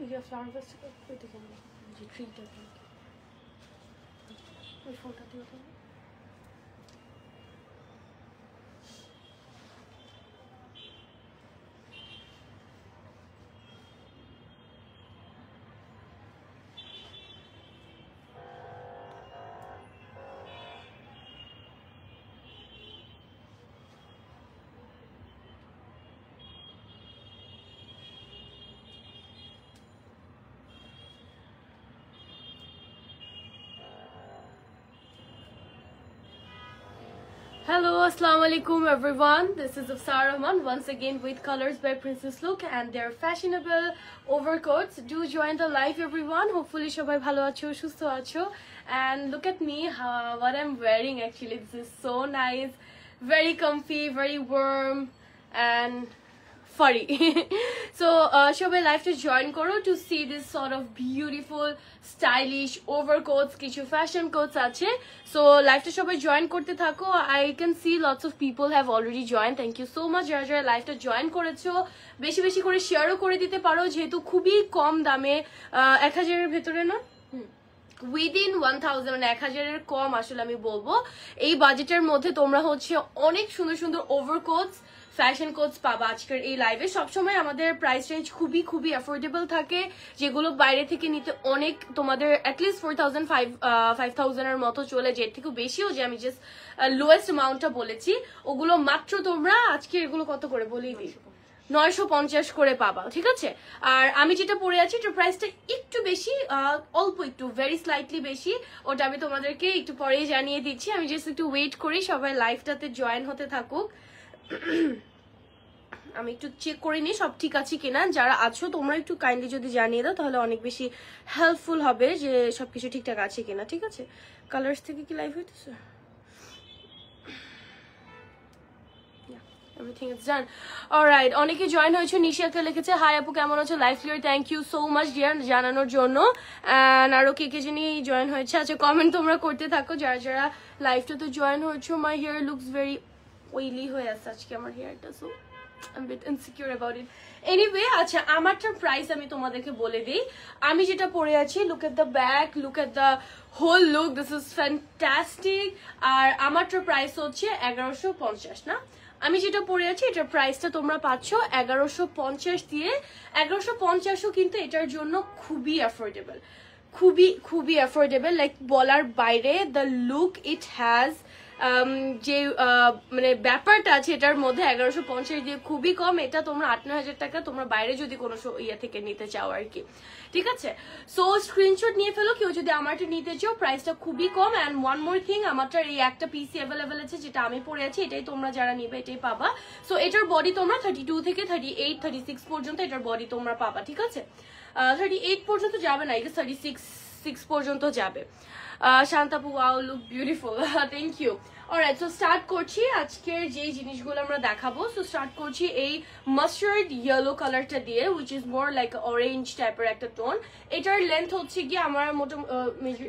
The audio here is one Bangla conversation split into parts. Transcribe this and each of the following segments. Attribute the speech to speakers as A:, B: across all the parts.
A: ये फ्लावर वेस्ट कोई दिखे नहीं जी ट्रीट है कोई फोटो दियो तो Hello, assalamu alaikum everyone. This is Afsar Rahman once again with Colors by Princess Look and their fashionable overcoats. Do join the live everyone. Hopefully shobai bhalo acho, shusto acho. And look at me, what I'm wearing actually. This is so nice, very comfy, very warm and furry. So shobai live to join koro to see this sort of beautiful stylish overcoats, kichu fashion coats ache. So live to shobai join korte thako. I can see lots of people have already joined. Thank you so much jara jara live to join korecho, beshi beshi kore share o kore dite paro jehetu khubi kom dame 1000 এর ভেতরে না within 1000 and 1000 এর কম আসলে আমি বলবো এই বাজেটের মধ্যে তোমরা হচ্ছে অনেক সুন্দর সুন্দর ওভারকোটস ফ্যাশন কোটস পাবা আজকের এই লাইভে সবসময় আমাদের প্রাইস রেঞ্জ খুবই খুবই অ্যাফোর্ডেবল থাকে যেগুলো বাইরে থেকে নিতে অনেক তোমাদের অ্যাটলিস্ট 5000 এর মতো চলে যে এর থেকে বেশিও যে আমি জাস্ট লোয়েস্ট অ্যামাউন্টটা বলেছি ওগুলো মাত্র তোমরা আজকে এগুলো কত করে বলেই দিই 950 করে পাবা ঠিক আছে আর আমি যেটা পরে আছি এটার প্রাইসটা একটু বেশি অল্প একটু ভেরি স্লাইটলি বেশি ওটা আমি তোমাদেরকে একটু পরেই জানিয়ে দিচ্ছি আমি জাস্ট একটু ওয়েট করি সবাই লাইভটাতে জয়েন হতে থাকুক আমি একটু চেক করে নিই সব ঠিক আছে কিনা যারা আছো তোমরা একটু কাইন্ডলি যদি জানিয়ে দাও তাহলে অনেক বেশি হেল্পফুল হবে যে সবকিছু ঠিকঠাক আছে কিনা ঠিক আছে কালার্স থেকে কি লাইভ হইতেছে Everything is done. Alright, অনেকে জয়েন হয়েছে নিশাকে লিখেছে হাই আপু কেমন আছো live clear thank you so much dear জানানোর জন্য এন্ড আরো কে জানি জয়েন হয়েছে আচ্ছা কমেন্ট তোমরা করতে থাকো যারা যারা লাইভটাতে জয়েন হয়েছো my hair looks very oily হয়ে আছে আজকে আমার হেয়ারটা so I'm a bit insecure about it. Anyway, আচ্ছা আমারটার প্রাইস আমি তোমাদেরকে বলে দিই আমি যেটা পরে আছি look at the back look at the whole look this is fantastic আর আমারটার প্রাইস হচ্ছে 1150 না আমি যেটা পরে আছি এটার প্রাইসটা তোমরা পাচ্ছ 1150 দিয়ে 1150ও কিন্তু এটার জন্য খুবই অ্যাফোর্ডেবল খুবই অ্যাফোর্ডেবল লাইক বলার বাইরে দ্য লুক ইট হ্যাজ যে মানে ব্যাপারটা আছে এটার মধ্যে 1150 দিয়ে খুবই কম এটা তোমরা 8-9000 টাকা তোমরা বাইরে যদি কোনো ইয়ে থেকে নিতে চাও আর কি ঠিক আছে সো স্ক্রিনশট নিয়ে ফেলো কেউ যদি আমারটা নিতে চাও প্রাইসটা খুবই কম এন্ড ওয়ান মোর থিং আমারটার এই একটা পিসি অ্যাভেলেবল আছে যেটা আমি পরে আছি এটাই তোমরা যারা নিবে এটাই পাবা সো এটার বডি তোমরা 32 থেকে 38 36 পর্যন্ত এটার বডি তোমরা পাবা ঠিক আছে 38 পর্যন্ত যাবে না এটা 36 পর্যন্ত যাবে শান্তাপু wow look beautiful thank you alright so start করছি আজকের যে জিনিসগুলো আমরা দেখাবো সো স্টার্ট করছি এই মাস্টার্ড ইয়েলো কালারটা দিয়ে which is more like orange টাইপের একটা টোন এটার লেন্থ হচ্ছে কি আমার মোটামুটি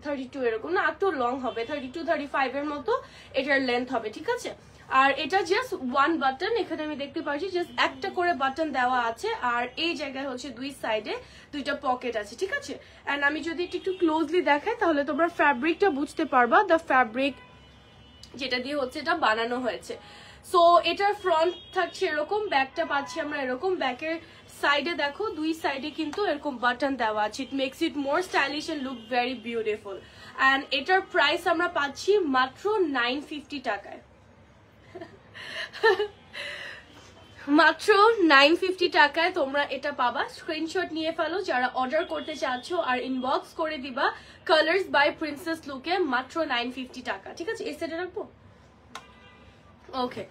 A: 32 এরকম না একটু লং হবে 32-35 এর মতো এটার লেন্থ হবে ঠিক আছে আর এটা জাস্ট ওয়ান বাটন এখানে আমি দেখতে পাচ্ছি জাস্ট একটা করে বাটন দেওয়া আছে আর এই জায়গায় হচ্ছে দুই সাইডে দুইটা পকেট আছে ঠিক আছে এন্ড আমি যদি একটু ক্লোজলি দেখাই তাহলে তোমরা ফ্যাব্রিকটা বুঝতে পারবা দ্য ফ্যাব্রিক যেটা দিয়ে হচ্ছে এটা বানানো হয়েছে সো এটার ফ্রন্ট থাকছে এরকম ব্যাকটা পাচ্ছি আমরা এরকম ব্যাকের সাইডে দেখো দুই সাইডে কিন্তু এরকম বাটন দেওয়া আছে it makes it more stylish and look very beautiful and এটার প্রাইস আমরা পাচ্ছি মাত্র 950 টাকায় মাত্র 950 টাকায় তোমরা এটা পাবা স্ক্রিনশট নিয়ে ফেলো যারা অর্ডার করতে চাচ্ছ আর ইনবক্স করে দিবা কালার্স বাই প্রিন্সেস লুকে মাত্র 950 টাকা ঠিক আছে এই সেটে রাখবো ওকে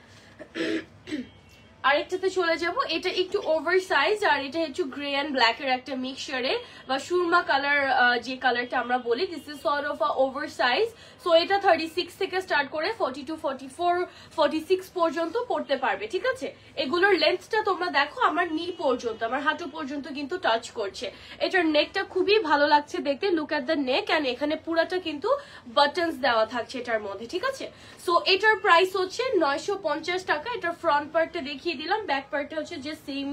A: আরেকটাতে চলে যাব এটা একটু ওভার সাইজ আর এটা হচ্ছে গ্রে এন্ড ব্ল্যাক এর একটা মিক্সচারে বা সুরমা কালার যে কালারটা আমরা বলি this is sort of a over size so এটা 36 থেকে স্টার্ট করে 42 44 46 পর্যন্ত পড়তে পারবে ঠিক আছে এগুলোর লেন্থটা তোমরা দেখো আমার নি পর্যন্ত আমার হাঁটু পর্যন্ত কিন্তু টাচ করছে এটার নেকটা খুবই ভালো লাগছে দেখতে look at the neck and এখানে পুরাটা কিন্তু বাটনস দেওয়া থাকছে এটার মধ্যে ঠিক আছে সো এটার প্রাইস হচ্ছে 950 টাকা এটার ফ্রন্ট পার্টটা দেখিয়ে দেখিয়ে দিলাম, ব্যাক পার্টটা হচ্ছে যে সেম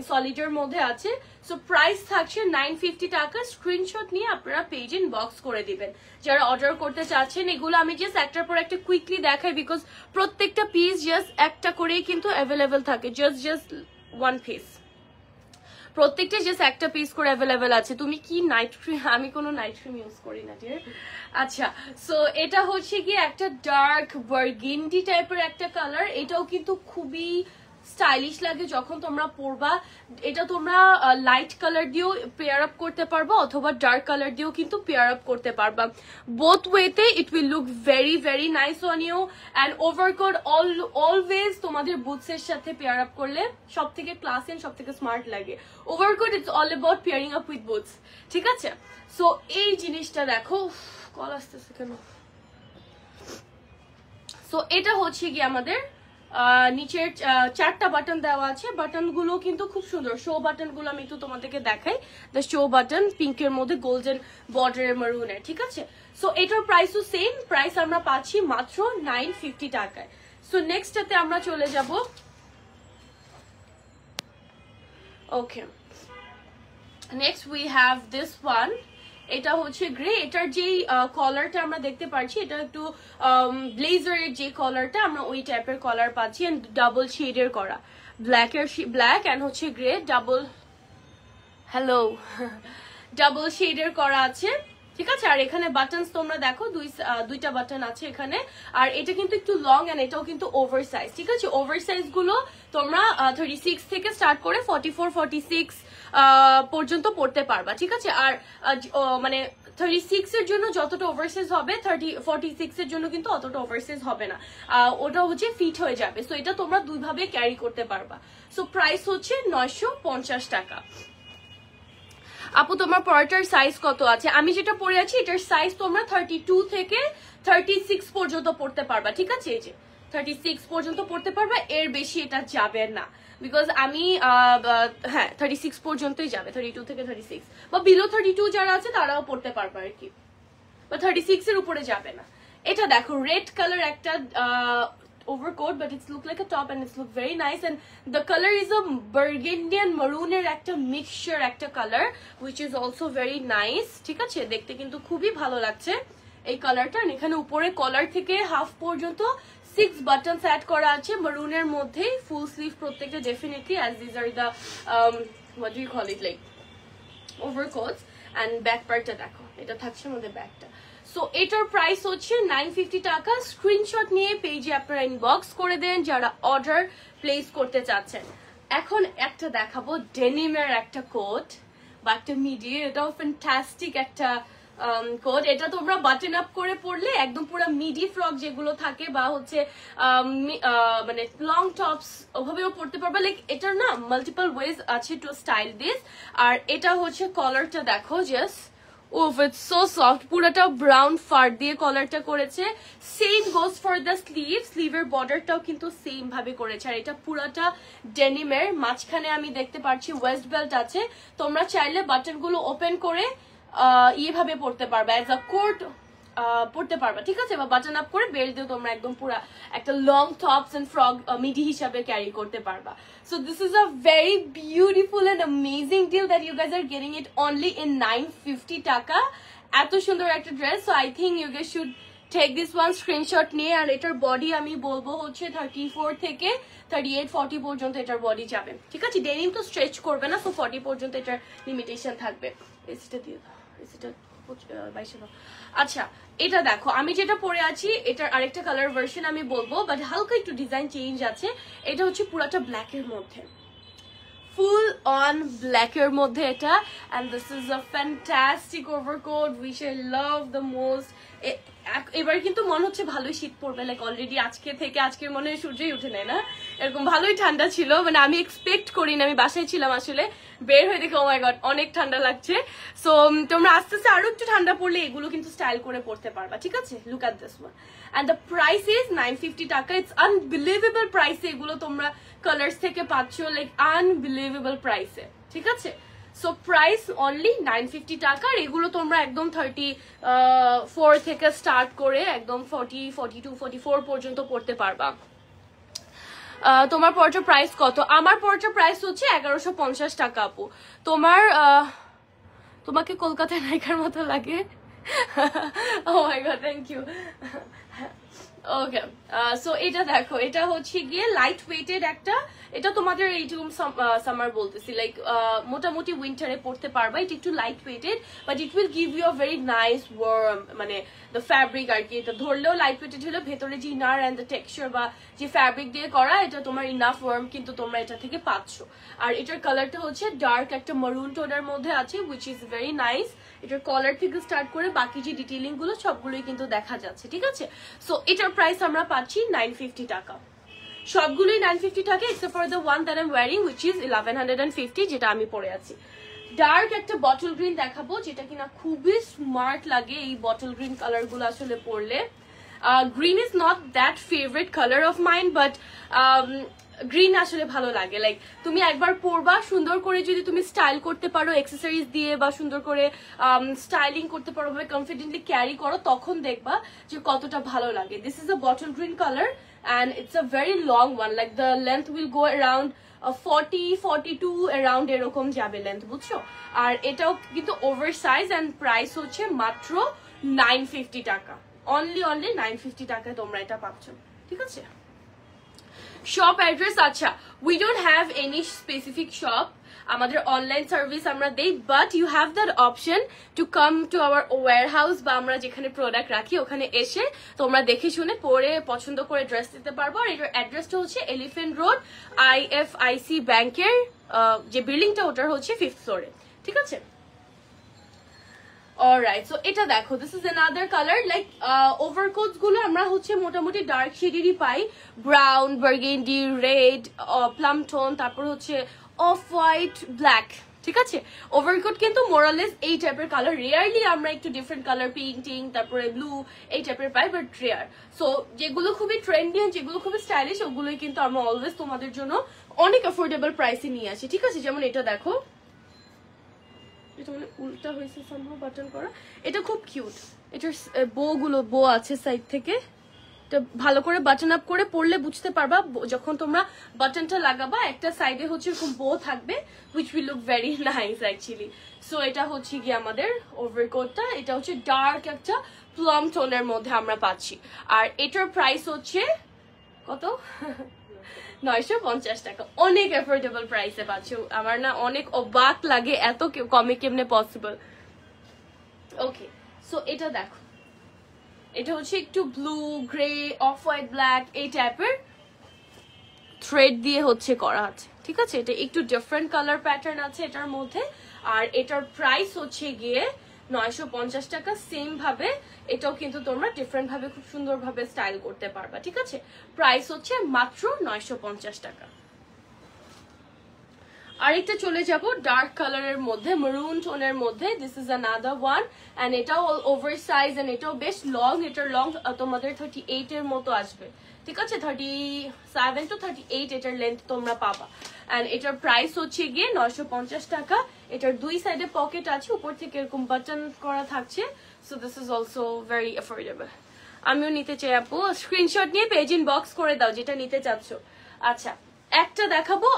A: সলিডের মধ্যে আছে। সো প্রাইস থাকছে 950 টাকা। স্ক্রিনশট নিয়ে আপনারা পেজ ইনবক্স করে দিবেন যারা অর্ডার করতে চাচ্ছেন। এগুলো আমি জাস্ট একটার পর একটা কুইকলি দেখাই, বিকজ প্রত্যেকটা পিস জাস্ট একটা করেই কিন্তু অ্যাভেলেবেল থাকে, জাস্ট ওয়ান পিস, প্রত্যেকটা জাস্ট একটা পিস করে অ্যাভেলেবেল আছে। তুমি কি নাইট ক্রিম? আমি কোনো নাইট ক্রিম ইউজ করি না ডিয়ার। আচ্ছা, সো এটা হচ্ছে কি একটা ডার্ক বার্গেন্ডি টাইপের একটা কালার। এটাও কিন্তু খুবই স্টাইলিশ লাগে যখন তোমরা পরবা। এটা তোমরা লাইট কালার দিয়েও পেয়ার আপ করতে পারবা অথবা ডার্ক কালার দিয়েও কিন্তু পেয়ার আপ করতে পারবা। বোথ ওয়েতে it will look very very nice on you. And overcoat always তোমাদের বুটসের সাথে পেয়ার আপ করলে সব থেকে ক্লাসি এন্ড সব থেকে স্মার্ট লাগে। Overcoat it's all about pairing up with boots, ঠিক আছে? সো এই জিনিসটা দেখো, কল আসতেছে কেন? সো এটা হচ্ছে কি আমাদের নিচের 4টা বাটন দেওয়া আছে। বাটন গুলো কিন্তু খুব সুন্দর, শো বাটন গুলো আমি একটু তোমাদেরকে দেখাই। দ্য শো বাটন পিঙ্কের মধ্যে গোল্ডেন বর্ডারের মারুনের, ঠিক আছে? সো এটার প্রাইসও সেম, প্রাইস আমরা পাচ্ছি মাত্র 950 টাকায়। সো নেক্সটটাতে আমরা চলে যাব। Okay, next we have this one. এটা হচ্ছে গ্রে। এটার যেই কলারটা আমরা দেখতে পাচ্ছি, এটা একটু ব্লেজারের যে কলারটা, আমরা ওই টাইপের কলার পাচ্ছি। এন্ড ডাবল শেডের করা, ব্ল্যাক এন্ড হচ্ছে গ্রে, ডাবল শেডের করা আছে, ঠিক আছে? আর এখানে বাটনস তোমরা দেখো, দুইটা বাটন আছে এখানে। আর এটা কিন্তু একটু লং এন্ড এটাও কিন্তু ওভার সাইজ, ঠিক আছে? ওভার সাইজ গুলো তোমরা 36 থেকে স্টার্ট করে 44, 46 পর্যন্ত পড়তে পারবা, ঠিক আছে? আর মানে 36 এর জন্য যতটা ওভারসাইজ হবে 46 এর জন্য কিন্তু অতটা ওভারসাইজ হবে না, ওটা হচ্ছে ফিট হয়ে যাবে। সো এটা তোমরা দুইভাবে ক্যারি করতে পারবা। সো প্রাইস হচ্ছে 950 টাকা। আপু তোমার পরাটার সাইজ কত আছে? আমি যেটা পরে আছি এটার সাইজ তোমরা 32 থেকে 36 পর্যন্ত পড়তে পারবা, ঠিক আছে? এই যে 36 পর্যন্ত পড়তে পারবা, এর বেশি এটা যাবে না। বিকজ আমি হ্যাঁ 36 পর্যন্তই যাবে, 32 থেকে 36 বা বিলো 32 যারা আছে তারাও পড়তে পারবে আর কি, বা 36 এর উপরে যাবে না। এটা দেখো রেড কালার একটা overcoat, but it's look like a top and it's look very nice, and the color is a burgundy and maroon এর একটা mixture একটা color which is also very nice, ঠিক আছে? দেখতে কিন্তু খুবই ভালো লাগছে এই কালারটা। এখানে উপরে কলার থেকে হাফ পর্যন্ত 6 বাটনস অ্যাড করা আছে মারুনের মধ্যে, ফুল স্লিভ প্রত্যেকটা definitely, as these are the what do you call it, like overcoats. and back পার্টটা দেখো, এটা থাকছে আমাদের ব্যাকটা। সো এটার প্রাইস হচ্ছে 950 টাকা। স্ক্রিনশট নিয়ে পেজে আপনারা ইনবক্স করে দেন যারা অর্ডার প্লেস করতে চাচ্ছেন। এখন একটা দেখাবো ডেনিমের একটা কোট বা একটা মিডি, এটাও ফ্যান্টাস্টিক একটা কোট। এটা তোমরা বাটন আপ করে পরলে একদম পুরো মিডি ফ্রক যেগুলো থাকে বা হচ্ছে মানে লং টপস ওভাবেও পরতে পারবে। লাইক এটার না মাল্টিপল ওয়েজ আছে টু স্টাইল দিস। আর এটা হচ্ছে কলারটা দেখো, just of it's so soft, পুরোটা ব্রাউন ফার দিয়ে কলারটা করেছে। সেম গোজ ফর দ্য স্লিভের বর্ডারটাও কিন্তু সেম ভাবে করেছে। আর এটা পুরোটা ডেনিমের, মাঝখানে আমি দেখতে পাচ্ছি ওয়েস্ট বেল্ট আছে। তোমরা চাইলে বাটনগুলো ওপেন করে এইভাবে পড়তে পারবা, অ্যাজ আ কোট পড়তে পারবা, ঠিক আছে? বা বাটন আপ করে বেল্ট দিয়ে তোমরা একদম পুরা একটা long tops and frock midi হিসাবে ক্যারি করতে পারবা। So this is a very beautiful and amazing deal that you guys are getting it only in 950 টাকা। এত সুন্দর একটা dress. So I think you guys should take this one screenshot নিয়ে। আর এটার বডি আমি বলবো হচ্ছে 34 থেকে 38, 40 পর্যন্ত এটার বডি যাবে, ঠিক আছে? ডেনিম তো স্ট্রেচ করবে না, সো 40 পর্যন্ত এটার লিমিটেশন থাকবে। এসিটা দিয়ে দাও, এসিটা 22। আচ্ছা, এটা দেখো আমি যেটা পরে আছি এটার আরেকটা কালার ভার্সন আমি বলবো, বাট হালকা একটু ডিজাইন চেঞ্জ আছে। এটা হচ্ছে পুরাটা ব্ল্যাক এর মধ্যে, ফুল অন ব্ল্যাক এর মধ্যে এটা। and this is a fantastic overcoat which I love the most. এবার কিন্তু মনে হচ্ছে ভালোই শীত পড়বে, লাইক অলরেডি আজকে থেকে, আজকের মনে হয় সূর্যই উঠে নেয় না, এরকম ভালোই ঠান্ডা ছিল। মানে আমি এক্সপেক্ট করিনি, আমি বাসায় ছিলাম আসলে, বের হয়ে দেখে ও মাই গড অনেক ঠান্ডা লাগছে। সো তোমরা আস্তে আস্তে আরো একটু ঠান্ডা পড়লে এগুলো কিন্তু স্টাইল করে পড়তে পারবা, ঠিক আছে? Look at this one and the price is 950 টাকা। ইটস আনবিলিভেবল প্রাইসে এগুলো তোমরা কালার্স থেকে পাচ্ছ, লাইক আনবিলিভেবল প্রাইসে, ঠিক আছে? সো প্রাইস অনলি 950 টাকা। আর এগুলো তোমরা একদম 34 থেকে স্টার্ট করে একদম 40, 42, 44 পর্যন্ত পড়তে পারবা। তোমার পরটার প্রাইস কত? আমার পরটার প্রাইস হচ্ছে 1150 টাকা আপু। তোমার তোমাকে কলকাতায় নায়িকার মতো লাগে। Oh my god, thank you. Okay, so এটা দেখো, এটা হচ্ছে গিয়ে লাইট ওয়েটেড একটা, এটা তোমাদের এইরকম সামার বলতেছি, লাইক মোটামুটি উইন্টারে পড়তে পারবা। এটা একটু light weighted but it will give you a very nice warm, মানে দ্য ফ্যাব্রিক আর কি। এটা ধরলেও লাইট ওয়েটেড হলে ভেতরে যে ইনার অ্যান্ড দ্য টেক্সচার বা যে ফ্যাব্রিক দিয়ে করা, এটা তোমার ইনাফ ওয়ার্ম কিন্তু তোমরা এটা থেকে পাচ্ছ। আর এটার কালারটা হচ্ছে ডার্ক একটা মারুন টোনের মধ্যে আছে, উইচ ইজ ভেরি নাইস। এটার কলার থেকে স্টার্ট করে বাকি যে ডিটেইলিং গুলো সবগুলোই কিন্তু দেখা যাচ্ছে, ঠিক আছে। সো এটার প্রাইস আমরা পাচ্ছি 950 টাকা। সবগুলোই 950 টাকা except for the one that I am wearing which is 1150, যেটা আমি পরে আছি। ডার্ক একটা বটল গ্রিন দেখাবো, যেটা কিনা খুবই স্মার্ট লাগে এই বটল গ্রিন কালার গুলো আসলে পরলে। Green is not that favourite colour of mine, but green আসলে ভালো লাগে। লাইক তুমি একবার পরবা, সুন্দর করে যদি তুমি স্টাইল করতে পারো এক্সেসরিজ দিয়ে, বা সুন্দর করে স্টাইলিং করতে পারো, ভাবে কনফিডেন্টলি ক্যারি করো, তখন দেখবা যে কতটা ভালো লাগে। This is a bottle green colour and it's a very long one, like the length will go around 40-42 around এরকম যাবে লেন্থ, বুঝছো। আর এটাও কিন্তু ওভার সাইজ এন্ড প্রাইস হচ্ছে মাত্র 950 টাকা। অনলি 950 টাকায় তোমরা এটা পাচ্ছ, ঠিক আছে। শপ অ্যাড্রেস, আচ্ছা we don't have any specific shop, আমাদের অনলাইন সার্ভিস আমরা দেই, but you have that option to come to our warehouse, বা আমরা যেখানে প্রোডাক্ট রাখি ওখানে এসে তোমরা দেখে শুনে পরে পছন্দ করে ড্রেস দিতে পারবো। আর এটার অ্যাড্রেসটা হচ্ছে এলিফ্যান্ট রোড, IFIC ব্যাংকের যে বিল্ডিংটা ওটার হচ্ছে 5th ফ্লোরে, ঠিক আছে। অলরাইট, সো এটা দেখো, this is another colour. Like overcoats গুলো আমরা হচ্ছে মোটামুটি ডার্ক শেডেরই পাই, brown, burgundy, red, plum tone, তারপর হচ্ছে অফ হোয়াইট, ব্ল্যাক, ঠিক আছে। ওভারকোট কিন্তু মোরালেস এই টাইপের কালার, রেয়ারলি আমরা একটু ডিফারেন্ট কালার, পিঙ্ক, তারপরে ব্লু এই টাইপের পাই, বাট রেয়ার। সো যেগুলো খুবই ট্রেন্ডি, যেগুলো খুবই স্টাইলিশ, ওগুলোই কিন্তু আমরা অলওয়েজ তোমাদের জন্য অনেক অ্যাফোর্ডেবল প্রাইসে নিয়ে আসি, ঠিক আছে। যেমন এটা দেখো, এটা মানে উল্টা হয়েছে সামহাউ বাটন করা, এটা খুব কিউট। এটার বো আছে সাইড থেকে, এটা ভালো করে বাটন আপ করে পরলে বুঝতে পারবা, যখন তোমরা বাটনটা লাগাবা একটা সাইডে হচ্ছে এরকম বো থাকবে, which will look very nice actually. So এটা হচ্ছে কি আমাদের ওভারকোটটা, এটা হচ্ছে ডার্ক একটা প্লাম টোনের মধ্যে আমরা পাচ্ছি। আর এটার প্রাইস হচ্ছে কত? 950 টাকা। অনেক অ্যাফোর্ডেবল প্রাইসে পাচ্ছ। আমার না অনেক অবাক লাগে এত কমে কেমনে পসিবল। ওকে, সো এটা দেখো, এটা হচ্ছে একটু blue, grey, off white, black এই টাইপের থ্রেড দিয়ে হচ্ছে করা আছে, ঠিক আছে। এটা একটু ডিফারেন্ট কালার প্যাটার্ন আছে এটার মধ্যে। আর এটার প্রাইস হচ্ছে গিয়ে 950 টাকা। সেম ভাবে এটাও কিন্তু তোমরা ডিফারেন্ট ভাবে খুব সুন্দর ভাবে স্টাইল করতে পারবা, ঠিক আছে। প্রাইস হচ্ছে মাত্র 950 টাকা। আরেকটা চলে যাব ডার্ক কালারের মধ্যে, মেরুন টোনের মধ্যে। This is another one, and এটাও ওভার সাইজ, এন্ড এটাও বেশ লং। এটার লং তোমাদের 38 এর মতো আসবে, ঠিক আছে। 37 to 38 এটার লেন্থ তোমরা পাবা। এন্ড এটার প্রাইস হচ্ছে গিয়ে 950 টাকা। এটার দুই সাইডে পকেট আছে, উপর থেকে এরকম বাটন করা থাকছে। So this is also very affordable. আমিও নিতে চাই আপু, স্ক্রিনশট নিয়ে পেজ ইনবক্স করে দাও যেটা নিতে চাচ্ছ। আচ্ছা, একটা দেখাবো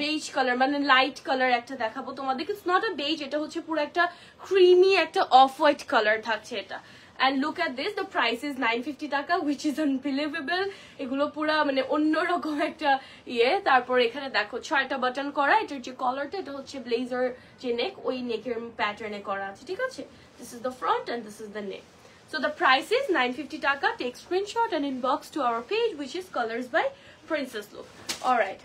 A: বেজ কালার, মানে লাইট কালার একটা দেখাবো তোমাদের। ইটস নট আ বেজ, এটা হচ্ছে পুরো একটা ক্রিমি একটা অফ হোয়াইট কালার থাকছে এটা। And look at this, the price is 950 টাকা, which is unbelievable. এগুলো পুরা মানে অন্যরকম একটা ইয়ে। তারপর এখানে দেখো 6টা বাটন করা। এটার যে কলারটা, এটা হচ্ছে ব্লেজার যে নেক, ওই নেকের প্যাটার্নে করা আছে, ঠিক আছে। This is the front and this is the neck. So the price is 950 টাকা. Take screenshot and inbox to our page, which is Colors by Princess Look. Alright.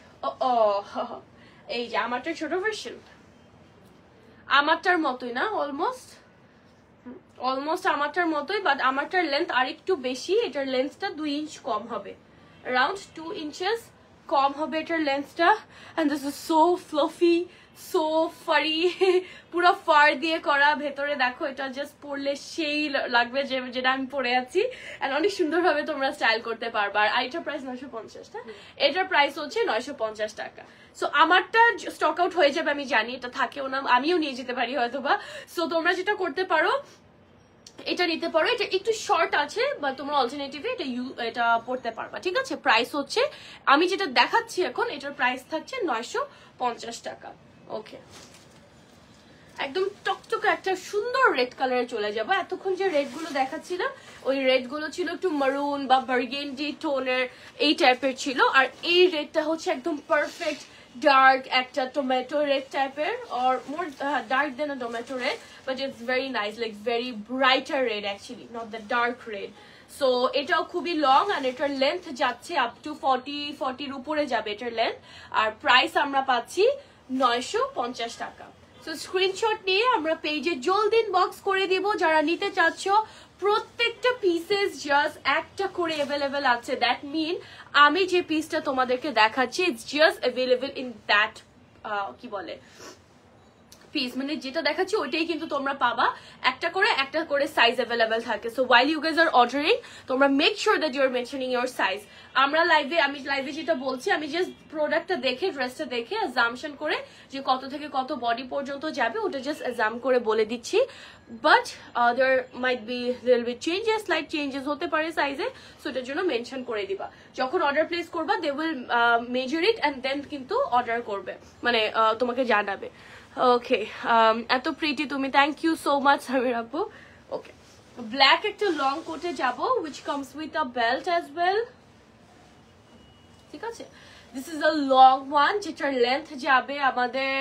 A: এই যে আমারটার ছোট ভার্সন, আমারটার মতোই না, অলমোস্ট আমারটার মতোই, বাট আমারটার লেন্থ আর একটু বেশি। এটার লেন্থটা 2 ইঞ্চ কম হবে, অ্যারাউন্ড 2 ইঞ্চেস কম হবে এটার লেন্থটা। And this is so fluffy, so furry, পুরো ফার দিয়ে করা। ভেতরে দেখো, এটা জাস্ট পরলে সেই লাগবে যেটা আমি পরে আছি। এন্ড অনেক সুন্দরভাবে তোমরা স্টাইল করতে পারবা। আর এটার প্রাইস 950 টাকা, এটার প্রাইস হচ্ছে 950 টাকা। সো আমারটা স্টক আউট হয়ে যাবে আমি জানি, এটা থাকেও না, আমিও নিয়ে যেতে পারি হয়তো বা। সো তোমরা যেটা করতে পারো, এটা নিতে পারো, এটা একটু শর্ট আছে বা তোমরা অল্টারনেটিভে এটা পড়তে পারবা, ঠিক আছে। প্রাইস হচ্ছে, আমি যেটা দেখাচ্ছি এখন, এটার প্রাইস থাকছে 950 টাকা। ওকে, একদম টকটকে একটা সুন্দর রেড কালারে চলে যাবো। এতক্ষণ যে রেড গুলো দেখাচ্ছিলাম, ওই রেড গুলো ছিল একটু মারুন বা বার্গেন্ডি টোনের এই টাইপের ছিল, আর এই রেডটা হচ্ছে একদম পারফেক্ট ডার্ক একটা টমেটো রেড টাইপের, or more dark than a tomato red, but it's very nice, like very brighter red actually, not the dark red. So এটাও খুবই লং, আর এটার লেন্থ যাচ্ছে আপ টু 40 উপরে যাবে এটার লেন্থ, আর প্রাইস আমরা পাচ্ছি 950 টাকা। সো স্ক্রিনশট নিয়ে আমরা পেজে জলদি ইনবক্স করে দিব যারা নিতে চাচ্ছ। প্রত্যেকটা পিসেস জাস্ট একটা করে অ্যাভেলেবেল আছে, দ্যাট মিন আমি যে পিসটা তোমাদেরকে দেখাচ্ছি it's just available in that কি বলে পিস, মানে যেটা দেখাচ্ছি ওইটাই কিন্তু তোমরা পাবা, একটা করে সাইজ অ্যাভেলেবেল থাকে। So while you guys are ordering, তোমরা make sure that you are mentioning your size. আমি লাইভে যেটা বলছি, আমি জাস্ট প্রোডাক্টটা দেখে, ড্রেসটা দেখে অ্যাজাম্পশন করে যে কত থেকে কত বডি পর্যন্ত যাবে ওটা জাস্ট অ্যাজাম করে বলে দিচ্ছি, but there might be changes, slight changes হতে পারে সাইজে, সো এটার জন্য মেনশন করে দিবা। যখন অর্ডার প্লেস করবা they will measure it and then কিন্তু অর্ডার করবে, মানে তোমাকে জানাবে। ওকে, এত প্রিটি তুমি, thank you so much Samir আপু। ওকে, ব্ল্যাক একটা লং কোটে যাবো which comes with a belt as well, ঠিক আছে। This is a long one, যেটার লেন্থ যাবে আমাদের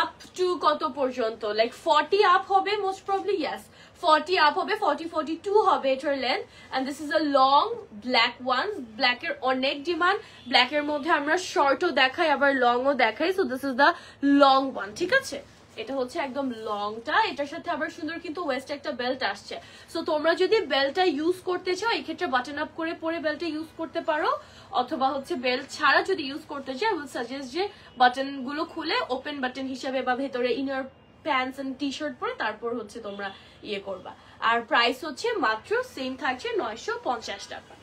A: আপ টু কত পর্যন্ত, লাইক 40 আপ হবে মোস্ট প্রবলি, ইয়েস 40 আপ হবে, 42 হবে এটার লেন্থ। And this is a long black one, ব্ল্যাকের অনেক ডিমান্ড, ব্ল্যাকের মধ্যে আমরা শর্টও দেখাই আবার লংও দেখাই, so this is the long one, ঠিক আছে। এটা হচ্ছে একদম লংটা, এটার সাথে আবার সুন্দর কিন্তু ওয়েস্ট একটা বেল্ট আসছে। সো তোমরা যদি বেল্টটা ইউজ করতে চাও এই ক্ষেত্রে বাটন আপ করে পরে বেল্টটা ইউজ করতে পারো, অথবা হচ্ছে বেল্ট ছাড়া যদি ইউজ করতে চাও আই উইল সাজেস্ট যে বাটন গুলো খুলে ওপেন বাটন হিসাবে বা ভেতরে inner pants and T shirt পরে তারপর হচ্ছে তোমরা ইয়ে করবা। আর প্রাইস হচ্ছে মাত্র সেম থাকছে 950 টাকা।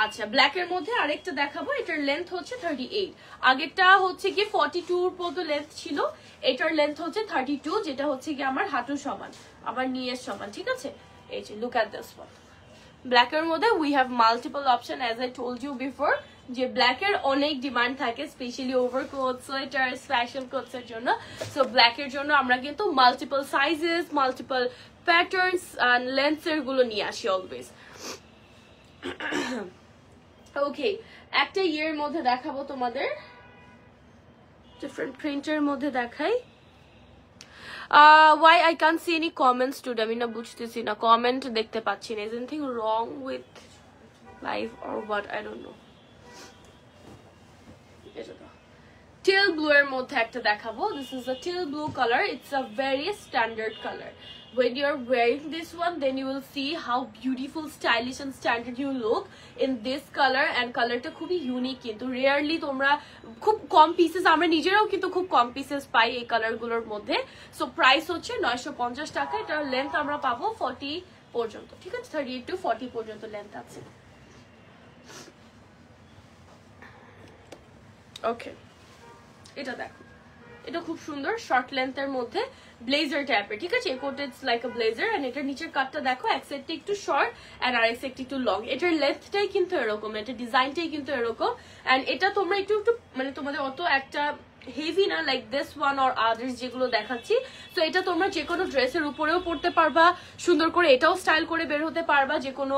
A: আচ্ছা, ব্ল্যাক এর মধ্যে আরেকটা দেখাবো, এটার লেন্থ হচ্ছে 38, আগেরটা হচ্ছে কি 42 পর্যন্ত লেন্থ ছিল, এটার লেন্থ হচ্ছে 32, যেটা হচ্ছে কি আমার হাঁটু সমান, আমার নিয়ের সমান, ঠিক আছে। এই যে look at this one, black এর মধ্যে we have multiple option, as I told you before যে ব্ল্যাক এর অনেক ডিমান্ড থাকে, specially overcoat, sweater, fashion coats এর জন্য। সো ব্ল্যাক এর জন্য আমরা কিন্তু multiple sizes, multiple patterns and lengths এর গুলো নিয়ে আসি অলওয়েজ। ওকে, একটা ইয়ের মধ্যে দেখাবো তোমাদের, ডিফারেন্ট প্রিন্টের মধ্যে দেখাই। why I can't see any comments today, আমি না বুঝতেছি না, কমেন্ট দেখতে পাচ্ছি না, is anything wrong with live or what, I don't know. teal blue এর মধ্যে একটা দেখাবো, this is a teal blue color, it's a very standard color. When you're wearing this one, then you will see how beautiful, stylish and standard you look in this color. And colorটা খুবই ইউনিক, কিন্তু রেয়ারলি তোমরা খুব কম পিসেস, আমরা নিজেরাও কিন্তু খুব কম পিসেস পাই এই কালারগুলোর মধ্যে। সো প্রাইস হচ্ছে 950 টাকা, এটার লেন্থ আমরা পাবো 40 পর্যন্ত, ঠিক আছে, 38 to 40 পর্যন্ত লেন্থ আছে। ওকে, এটা দেখো, এটা খুব সুন্দর শর্ট লেন্থের মধ্যে ব্লেজার টাইপের, ঠিক আছে। Coat it's like a blazer, and এটার নিচের কাটটা দেখো, এক সাইডটা একটু শর্ট এন্ড আরেক সাইডটা একটু লং, এটার লেন্থটাই কিন্তু এরকম, এটার ডিজাইনটাই কিন্তু এরকম। এন্ড এটা তোমরা একটু মানে তোমাদের অত একটা হেভি না, like this one or others যেগুলো দেখাচ্ছি। তো এটা তোমরা যে কোনো ড্রেসের উপরেও পরতে পারবা, সুন্দর করে এটাও স্টাইল করে বের হতে পারবা, যে কোনো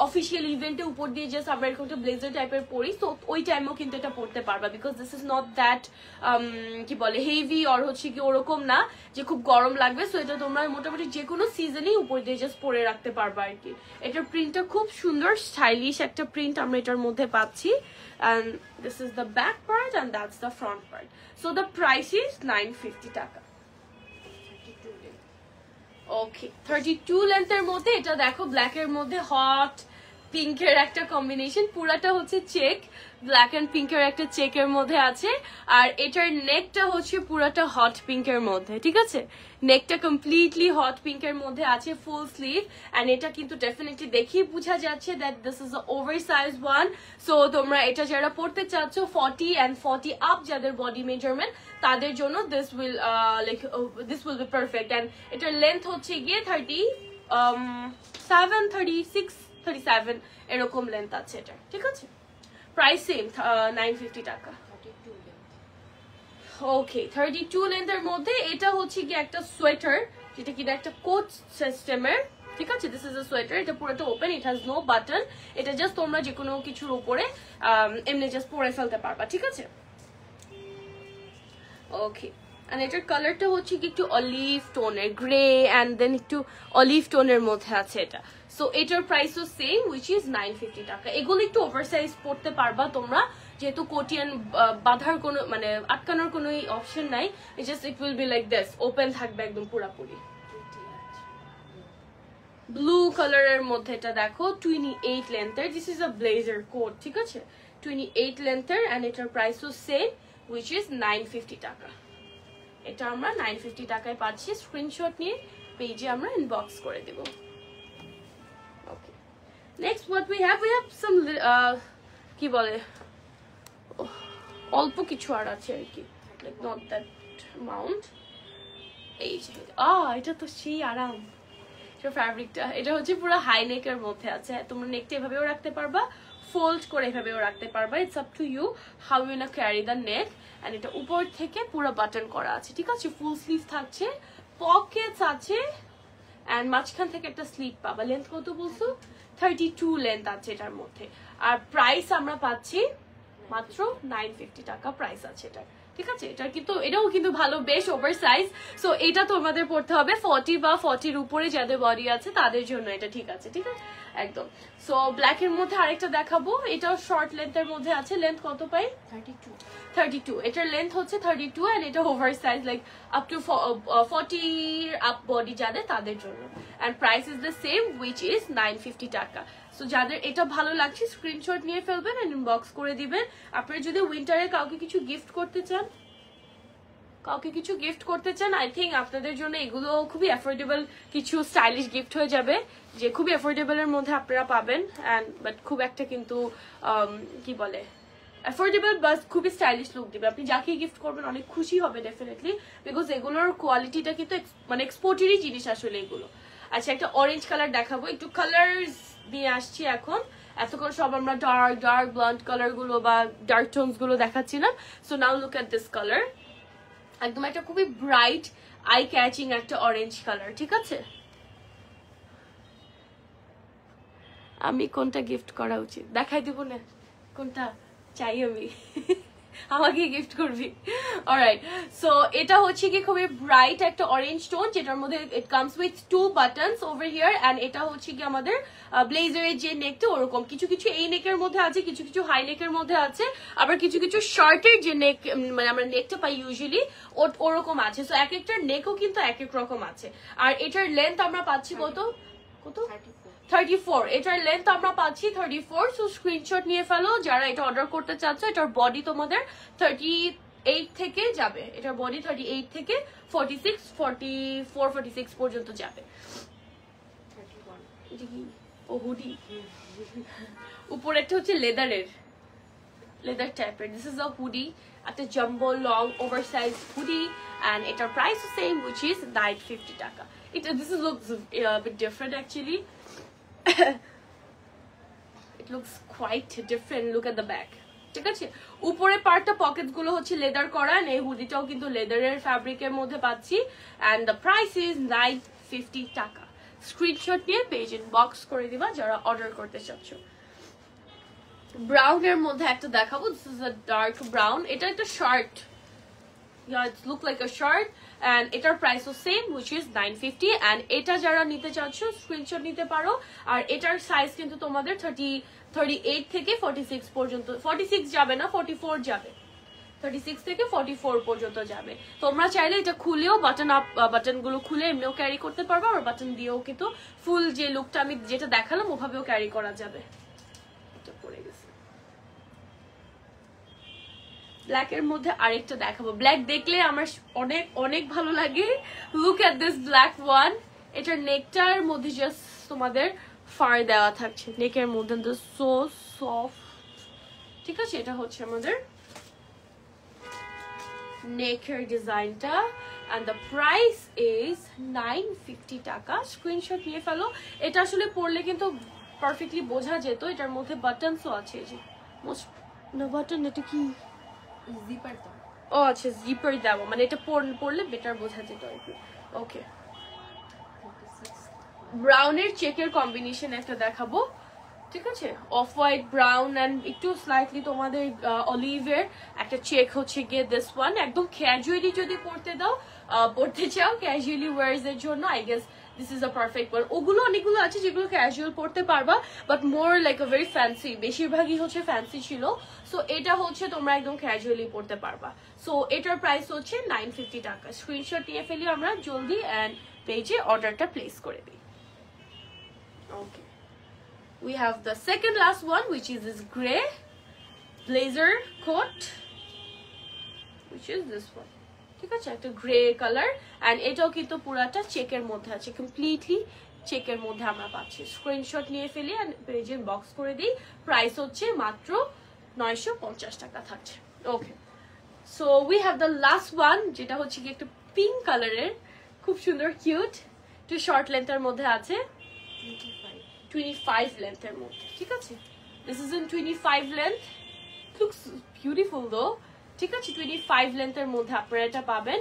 A: অফিসিয়াল ইভেন্টে উপর দিয়ে জাস্ট আমরা এরকম একটা ব্লেজার টাইপের পরি, তো ওই টাইমেও কিন্তু এটা পরতে পারবা, because this is not that কি বলে হেভি অর হচ্ছে কি ওরকম না যে খুব গরম লাগবে। সো এটা তোমরা মোটামুটি যে কোনো সিজনেই উপর দিয়ে জাস্ট পরে রাখতে পারবা আর কি। এটার প্রিন্টটা খুব সুন্দর, স্টাইলিশ একটা প্রিন্ট আমরা এটার মধ্যে পাচ্ছি। And this is the back part and that's the front part. So the price is 950 টাকা। Okay, 32 লেন্থের মধ্যে এটা দেখো, ব্ল্যাক এর মধ্যে হট পিঙ্কের একটা কম্বিনেশন, পুরাটা হচ্ছে চেক, ব্ল্যাক এন্ড পিঙ্কের একটা চেকের মধ্যে আছে। আর এটার নেকটা হচ্ছে পুরাটা হট পিঙ্কের মধ্যে, ঠিক আছে? নেকটা কমপ্লিটলি হট পিঙ্কের মধ্যে আছে, ফুল স্লিভ। এন্ড এটা কিন্তু ডেফিনেটলি দেখেই বোঝা যাচ্ছে that this is a oversize one. So তোমরা এটা যারা পড়তে চাচ্ছ 40 and 40 আপ যাদের বডি মেজারমেন্ট, তাদের জন্য this will be perfect. And এটার লেন্থ হচ্ছে গিয়ে 37, 36, 37 এরকম লেন্থ আছে এটা, ঠিক আছে? প্রাইস সেম 950 টাকা। ওকে, 32 লেন্থের মধ্যে এটা হচ্ছে কি একটা সোয়েটার, যেটা কিনা একটা কোট সিস্টেমের, ঠিক আছে? দিস ইজ আ সোয়েটার, এটা পুরোটা open, it has no button. এটা জাস্ট তোমরা যে কোনো কিছুর উপরে এমনি জাস্ট পরে ফেলতে পারবা, ঠিক আছে? ওকে, and এটার কালারটা হচ্ছে কি একটু অলিভ টোনের, গ্রে এন্ড দেন একটু অলিভ টোনের মধ্যে আছে এটা। সো এটার প্রাইসও সেম, উইচ ইজ 950 টাকা। এগুলো একটু ওভারসাইজ পড়তে পারবা তোমরা, যেহেতু কোটিয়ান বাঁধার কোনো মানে আটকানোর কোনো অপশন নাই, just it will be like this, open থাকবে একদম পুরাপুরি। ব্লু কালারের মধ্যে এটা দেখো 28 লেন্থের, this is a blazer coat, ঠিক আছে? 28 লেন্থের এন্ড এটার প্রাইসও সেম, উইচ ইজ 950 টাকা। এটা আমরা 950 টাকায় পাচ্ছি। স্ক্রিনশট নিয়ে পেজে আমরা ইনবক্স করে দেব। Okay, next what we have some কি বলে অল্প কিছু আর আছে আর কি, লাইক নট দ্যাট অ্যামাউন্ট। এই যে এটা তো সেই আরাম ফ্যাব্রিকটা, এটা হচ্ছে পুরো হাই নেকের মধ্যে আছে। তোমরা নেকটা এভাবেও রাখতে পারবা, ফোল্ড করে এভাবেও রাখতে পারবা, it's up to you how you না ক্যারি দ্য নেক। এন্ড এটা উপর থেকে পুরো বাটন করা আছে, ঠিক আছে? ফুল স্লিভ থাকছে, পকেটস আছে এন্ড মাঝখান থেকে একটা স্লিভ পাবা। লেন্থ কত বলছো? 32 লেন্থ আছে এটার মধ্যে। আর প্রাইস আমরা পাচ্ছি মাত্র 950 টাকা প্রাইস আছে এটা, ঠিক আছে? এটাও কিন্তু ভালো, বেশ ওভার সাইজ। সো এটা তোমাদের পড়তে হবে 40 বা 40 উপরে যাদের বডি আছে তাদের জন্য এটা, ঠিক আছে? ঠিক আছে, একদম। সো ব্ল্যাক এর মধ্যে আরেকটা দেখাবো, এটাও শর্ট লেন্থের মধ্যে আছে। লেন্থ কত পাই? 32। এটার লেন্থ হচ্ছে 32 এন্ড এটা oversize, like up to 40 up body যাদের তাদের জন্য। And price is the same, which is 950 টাকা। সো যাদের এটা ভালো লাগছে স্ক্রিনশট নিয়ে ফেলবেন এন্ড ইনবক্স করে দিবেন। আপনারা যদি উইন্টারে কাউকে কিছু গিফট করতে চান, আই থিঙ্ক আপনাদের জন্য এগুলো খুবই অ্যাফোর্ডেবল কিছু স্টাইলিশ গিফট হয়ে যাবে, যে খুবই অ্যাফোর্ডেবল এর মধ্যে আপনারা পাবেন। এন্ড বাট খুব একটা কিন্তু কি বলে অ্যাফোর্ডেবল বাস খুবই স্টাইলিশ লুক দিবে। আপনি যাকে গিফট করবেন অনেক খুশি হবে ডেফিনেটলি, বিকজ এগুলোর কোয়ালিটিটা কিন্তু মানে এক্সপোর্টেরই জিনিস আসলে এগুলো। আচ্ছা, একটা অরেঞ্জ কালার দেখাবো, একটু কালার নিয়ে আসছি এখন। এতক্ষণ সব আমরা ডার্ক ব্লন্ড কালার গুলো বা ডার্ক টোনস গুলো দেখাচ্ছিলাম। So now look at this colour, একদম একটা খুবই ব্রাইট আই ক্যাচিং একটা অরেঞ্জ কালার, ঠিক আছে? আমি কোনটা গিফট করা উচিত দেখাই দিব না, কোনটা চাই আমি আমাকে গিফট করবি। অলরাইট, সো এটা হচ্ছে কি খুবই ব্রাইট একটা অরেঞ্জ টোন, যেটার মধ্যে it comes with 2 buttons over here. And এটা হচ্ছে কি আমাদের ব্লেজারের যে নেকটা ওরকম কিছু কিছু এই নেকের মধ্যে আছে, কিছু কিছু হাই নেকের মধ্যে আছে, আবার কিছু কিছু শার্টের যে নেক মানে আমরা নেকটা পাই ইউজুয়ালি ওরকম আছে। সো এক একটার নেকও কিন্তু এক এক রকম আছে। আর এটার লেন্থ আমরা পাচ্ছি কত 34। এটার লেন্থ আমরা পাচ্ছি 34। সো স্ক্রিনশট নিয়ে ফেলো যারা এটা অর্ডার করতে চাচ্ছ। এটার বডি তোমাদের 38 থেকে যাবে, এটার বডি 38 থেকে 46, 44, 46 পর্যন্ত যাবে। হুডি উপরে একটা হচ্ছে লেদার টাইপের, দিস ইজ আ হুডি, একটা jumbo long oversize hoodie. And এটার প্রাইস সেম, উইচ ইজ 950 টাকা। This looks a bit different actually. It looks quite different. Look at the back. ঠিক আছে, উপরে পার্টটা পকেটস গুলো হচ্ছে লেদার করা, এই হুডিটাও কিন্তু লেদারের ফ্যাব্রিকের মধ্যে পাচ্ছি। এন্ড দ্য প্রাইস ইজ 950 টাকা। স্ক্রিনশট নিয়ে পেজ ইনবক্স করে দিবা যারা অর্ডার করতে চাচ্ছ। ব্রাউন এর মধ্যে একটা দেখাবো, this is a dark brown. এটা একটা shirt, yeah, it look like a shirt and এটার প্রাইসও সেম, which is 950। and এটা যারা নিতে চাচ্ছ স্ক্রিনশট নিতে পারো। আর এটার সাইজ কিন্তু তোমাদের 38 থেকে 46 পর্যন্ত, 46 যাবে না, 44 যাবে, 36 থেকে 44 পর্যন্ত যাবে। তোমরা চাইলে এটা খুলেও বাটন গুলো খুলে এমনিও ক্যারি করতে পারবে, আর বাটন দিয়েও কিন্তু ফুল যে লুকটা আমি যেটা দেখালাম ওভাবেও ক্যারি করা যাবে। এটা পড়ে গেছে। ব্ল্যাক এর মধ্যে আরেকটা দেখাবো। ব্ল্যাক দেখলে আমার অনেক অনেক ভালো লাগে। Look at this black one. এটার নেকটার মধ্যে জাস্ট তোমাদের ফার দেওয়া থাকছে, নেকের মধ্যে সো সফট। ঠিক আছে, এটা হচ্ছে আমাদের নেকের ডিজাইনটা, and the price is 950 টাকা। স্ক্রিনশট নিয়ে ফেলো। এটা আসলে পরলে কিন্তু পারফেক্টলি বোঝা যেত। এটার মধ্যে বাটনসও আছে, যে মোস্ট না বাটন, এটা কি জিপার দাও? ও আচ্ছা, জিপার দাও, মানে এটা পরলে বেটার বোঝা যেত আর কি। ওকে, ব্রাউনের চেকের কম্বিনেশন একটা দেখাবো। ঠিক আছে, অফ হোয়াইট ব্রাউন এন্ড একটু স্লাইটলি তোমাদের অলিভের একটা চেক হচ্ছে গিয়ে দিস ওয়ান। একদম ক্যাজুয়ালি যদি পড়তে চাও ক্যাজুয়ালি ওয়ার্স এর জন্য, I guess this is a perfect one. ওগুলো অনেকগুলো আছে যেগুলো ক্যাজুয়াল পড়তে পারবা, but more like a very fancy, বেশিরভাগই হচ্ছে ফ্যান্সি ছিল। সো এটা হচ্ছে তোমরা একদম ক্যাজুয়ালি পড়তে পারবা। সো এটার প্রাইস হচ্ছে 950 টাকা। স্ক্রিনশট নিয়ে ফেলি আমরা জলদি, অ্যান্ড পেজে অর্ডারটা প্লেস করে দিই। ওকে, we have the second last one, which is this gray blazer coat, which is this one. ঠিক আছে, একটা গ্রে কালার, এন্ড এটাও কিন্তু পুরাটা চেকের মধ্যে আছে, কমপ্লিটলি চেকের মধ্যে আমরা পাচ্ছি। স্ক্রিনশট নিয়ে ফেলি এন্ড পেজে বক্স করে দিই। প্রাইস হচ্ছে মাত্র 950 টাকা থাকছে। Okay, so we have the last one, যেটা হচ্ছে কি একটা পিঙ্ক কালারের, খুব সুন্দর কিউট, একটু শর্ট লেন্থের মধ্যে আছে, 25 লেন্থের মধ্যে। ঠিক আছে, this is in 25 length, looks beautiful দো। ঠিক আছে, 25 লেন্থের মধ্যে আপনারা এটা পাবেন।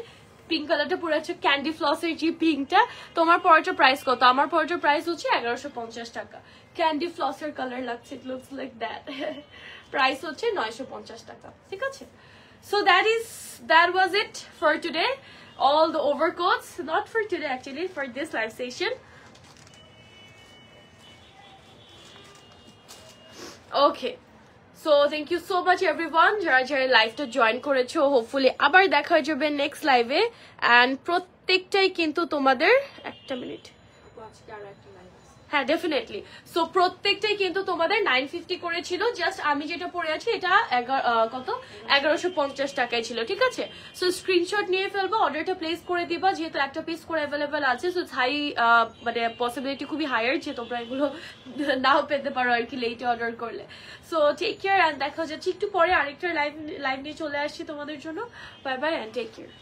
A: পিঙ্ক কালারটা পুরো হচ্ছে ক্যান্ডি ফ্লসের যে পিঙ্কটা। তোমার পরোটার প্রাইস কত? আমার পরোটার প্রাইস হচ্ছে 1150 টাকা। ক্যান্ডি ফ্লসের কালার লাগছে, it looks like that. Price হচ্ছে 950 টাকা। ঠিক আছে, so that was it for today. All the overcoats, not for today actually, for this live session. Okay, so thank you so much everyone যারা যারা লাইভটা জয়েন করেছো। হোপফুলি আবার দেখা হয়ে যাবে নেক্সট লাইভে, এন্ড প্রত্যেকটাই কিন্তু তোমাদের একটা মিনিট, হ্যাঁ ডেফিনেটলি। সো প্রত্যেকটাই কিন্তু তোমাদের 950 করেছিল। জাস্ট আমি যেটা পরে আছি এটা কত 1150 টাকায় ছিল। ঠিক আছে, সো স্ক্রিনশট নিয়ে ফেলবো, অর্ডারটা প্লেস করে দিবা, যেহেতু একটা পিস করে অ্যাভেলেবেল আছে। সো হাই মানে পসিবিলিটি খুবই হায়ার যে তোমরা এগুলো নাও পেতে পারো আর কি লেটে অর্ডার করলে। সো টেক কেয়ার, অ্যান্ড দেখা যাচ্ছে একটু পরে আরেকটা লাইভ নিয়ে চলে আসছি তোমাদের জন্য। Bye bye and take care.